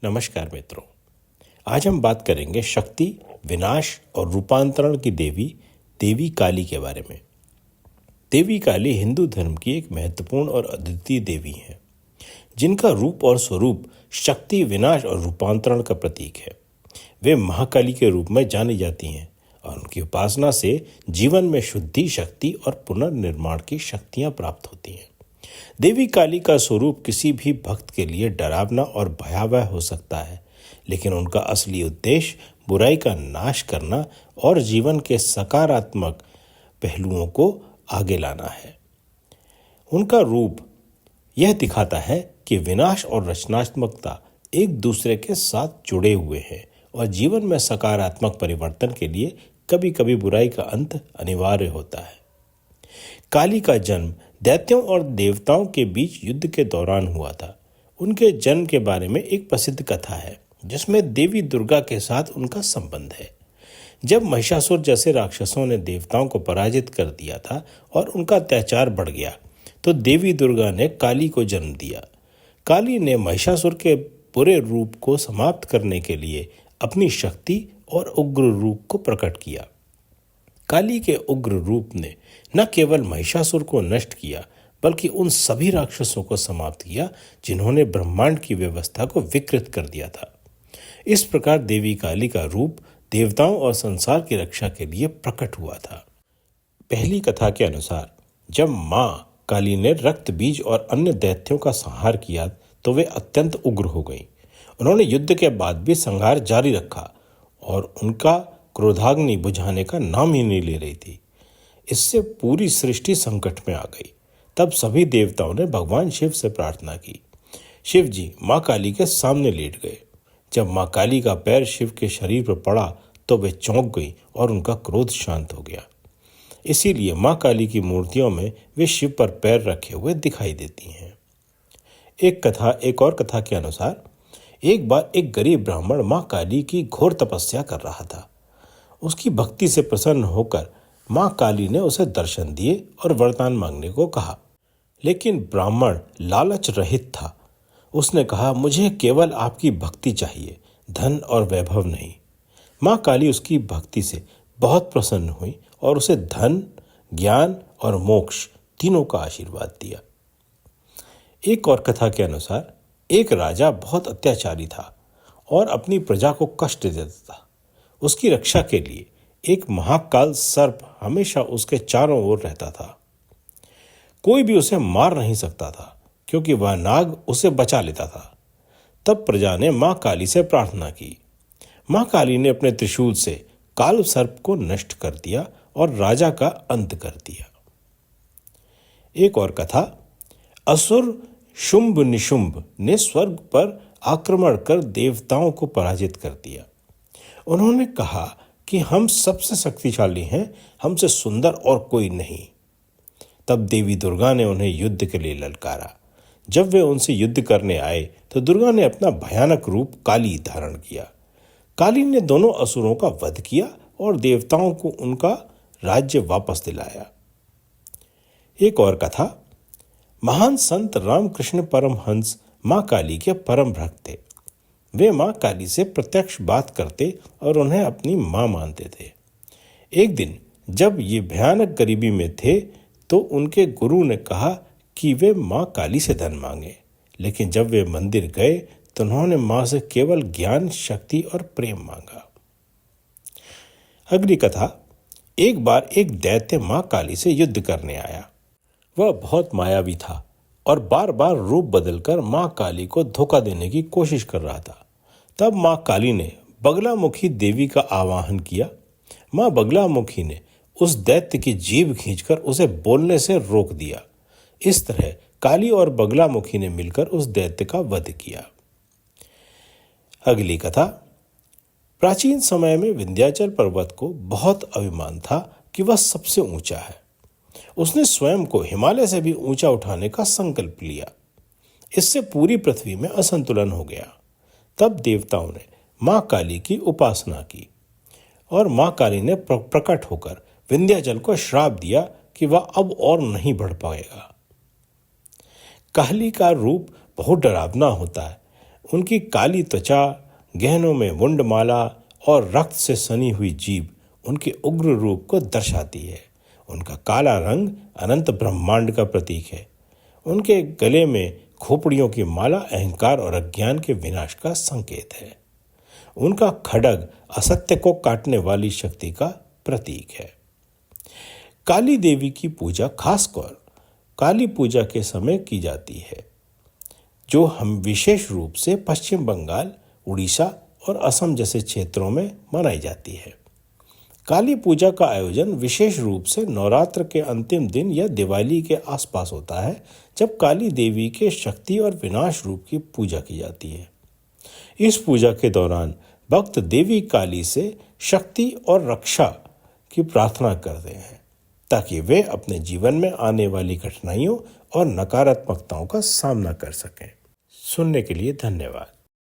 नमस्कार मित्रों। आज हम बात करेंगे शक्ति, विनाश और रूपांतरण की देवी काली के बारे में। देवी काली हिंदू धर्म की एक महत्वपूर्ण और अद्वितीय देवी हैं, जिनका रूप और स्वरूप शक्ति, विनाश और रूपांतरण का प्रतीक है। वे महाकाली के रूप में जानी जाती हैं और उनकी उपासना से जीवन में शुद्धि, शक्ति और पुनर्निर्माण की शक्तियां प्राप्त होती हैं। देवी काली का स्वरूप किसी भी भक्त के लिए डरावना और भयावह हो सकता है, लेकिन उनका असली उद्देश्य बुराई का नाश करना और जीवन के सकारात्मक पहलुओं को आगे लाना है। उनका रूप यह दिखाता है कि विनाश और रचनात्मकता एक दूसरे के साथ जुड़े हुए हैं और जीवन में सकारात्मक परिवर्तन के लिए कभी कभी बुराई का अंत अनिवार्य होता है। काली का जन्म दैत्यों और देवताओं के बीच युद्ध के दौरान हुआ था। उनके जन्म के बारे में एक प्रसिद्ध कथा है, जिसमें देवी दुर्गा के साथ उनका संबंध है। जब महिषासुर जैसे राक्षसों ने देवताओं को पराजित कर दिया था और उनका अत्याचार बढ़ गया, तो देवी दुर्गा ने काली को जन्म दिया। काली ने महिषासुर के बुरे रूप को समाप्त करने के लिए अपनी शक्ति और उग्र रूप को प्रकट किया। काली के उग्र रूप ने न केवल महिषासुर को नष्ट किया, बल्कि उन सभी राक्षसों को समाप्त किया जिन्होंने ब्रह्मांड की व्यवस्था को विकृत कर दिया था। इस प्रकार देवी काली का रूप देवताओं और संसार की रक्षा के लिए प्रकट हुआ था। पहली कथा के अनुसार जब मां काली ने रक्त बीज और अन्य दैत्यों का संहार किया, तो वे अत्यंत उग्र हो गईं। उन्होंने युद्ध के बाद भी संहार जारी रखा और उनका क्रोधाग्नि बुझाने का नाम ही नहीं ले रही थी। इससे पूरी सृष्टि संकट में आ गई। तब सभी देवताओं ने भगवान शिव से प्रार्थना की। शिव जी मां काली के सामने लेट गए। जब मां काली का पैर शिव के शरीर पर पड़ा, तो वे चौंक गई और उनका क्रोध शांत हो गया। इसीलिए मां काली की मूर्तियों में वे शिव पर पैर रखे हुए दिखाई देती हैं। एक और कथा के अनुसार एक बार एक गरीब ब्राह्मण मां काली की घोर तपस्या कर रहा था। उसकी भक्ति से प्रसन्न होकर मां काली ने उसे दर्शन दिए और वरदान मांगने को कहा, लेकिन ब्राह्मण लालच रहित था। उसने कहा, मुझे केवल आपकी भक्ति चाहिए, धन और वैभव नहीं। मां काली उसकी भक्ति से बहुत प्रसन्न हुई और उसे धन, ज्ञान और मोक्ष तीनों का आशीर्वाद दिया। एक और कथा के अनुसार एक राजा बहुत अत्याचारी था और अपनी प्रजा को कष्ट देता था। उसकी रक्षा के लिए एक महाकाल सर्प हमेशा उसके चारों ओर रहता था। कोई भी उसे मार नहीं सकता था, क्योंकि वह नाग उसे बचा लेता था। तब प्रजा ने मां काली से प्रार्थना की। मां काली ने अपने त्रिशूल से काल सर्प को नष्ट कर दिया और राजा का अंत कर दिया। एक और कथा, असुर शुंभ निशुंभ ने स्वर्ग पर आक्रमण कर देवताओं को पराजित कर दिया। उन्होंने कहा कि हम सबसे शक्तिशाली हैं, हमसे सुंदर और कोई नहीं। तब देवी दुर्गा ने उन्हें युद्ध के लिए ललकारा। जब वे उनसे युद्ध करने आए, तो दुर्गा ने अपना भयानक रूप काली धारण किया। काली ने दोनों असुरों का वध किया और देवताओं को उनका राज्य वापस दिलाया। एक और कथा, महान संत रामकृष्ण परमहंस मां काली के परम भक्त थे। वे मां काली से प्रत्यक्ष बात करते और उन्हें अपनी मां मानते थे। एक दिन जब ये भयानक गरीबी में थे, तो उनके गुरु ने कहा कि वे मां काली से धन मांगे। लेकिन जब वे मंदिर गए, तो उन्होंने मां से केवल ज्ञान, शक्ति और प्रेम मांगा। अगली कथा, एक बार एक दैत्य मां काली से युद्ध करने आया। वह बहुत मायावी था और बार बार रूप बदलकर मां काली को धोखा देने की कोशिश कर रहा था। तब मां काली ने बगलामुखी देवी का आवाहन किया। मां बगलामुखी ने उस दैत्य की जीभ खींचकर उसे बोलने से रोक दिया। इस तरह काली और बगलामुखी ने मिलकर उस दैत्य का वध किया। अगली कथा, प्राचीन समय में विंध्याचल पर्वत को बहुत अभिमान था कि वह सबसे ऊंचा है। उसने स्वयं को हिमालय से भी ऊंचा उठाने का संकल्प लिया। इससे पूरी पृथ्वी में असंतुलन हो गया। तब देवताओं ने मां काली की उपासना की और मां काली ने प्रकट होकर विंध्याचल को श्राप दिया कि वह अब और नहीं बढ़ पाएगा। काली का रूप बहुत डरावना होता है। उनकी काली त्वचा, गहनों में मुंडमाला और रक्त से सनी हुई जीभ उनके उग्र रूप को दर्शाती है। उनका काला रंग अनंत ब्रह्मांड का प्रतीक है। उनके गले में खोपड़ियों की माला अहंकार और अज्ञान के विनाश का संकेत है। उनका खड्ग असत्य को काटने वाली शक्ति का प्रतीक है। काली देवी की पूजा खासकर काली पूजा के समय की जाती है, जो हम विशेष रूप से पश्चिम बंगाल, उड़ीसा और असम जैसे क्षेत्रों में मनाई जाती है। काली पूजा का आयोजन विशेष रूप से नवरात्र के अंतिम दिन या दिवाली के आसपास होता है, जब काली देवी के शक्ति और विनाश रूप की पूजा की जाती है। इस पूजा के दौरान भक्त देवी काली से शक्ति और रक्षा की प्रार्थना करते हैं, ताकि वे अपने जीवन में आने वाली कठिनाइयों और नकारात्मकताओं का सामना कर सकें। सुनने के लिए धन्यवाद।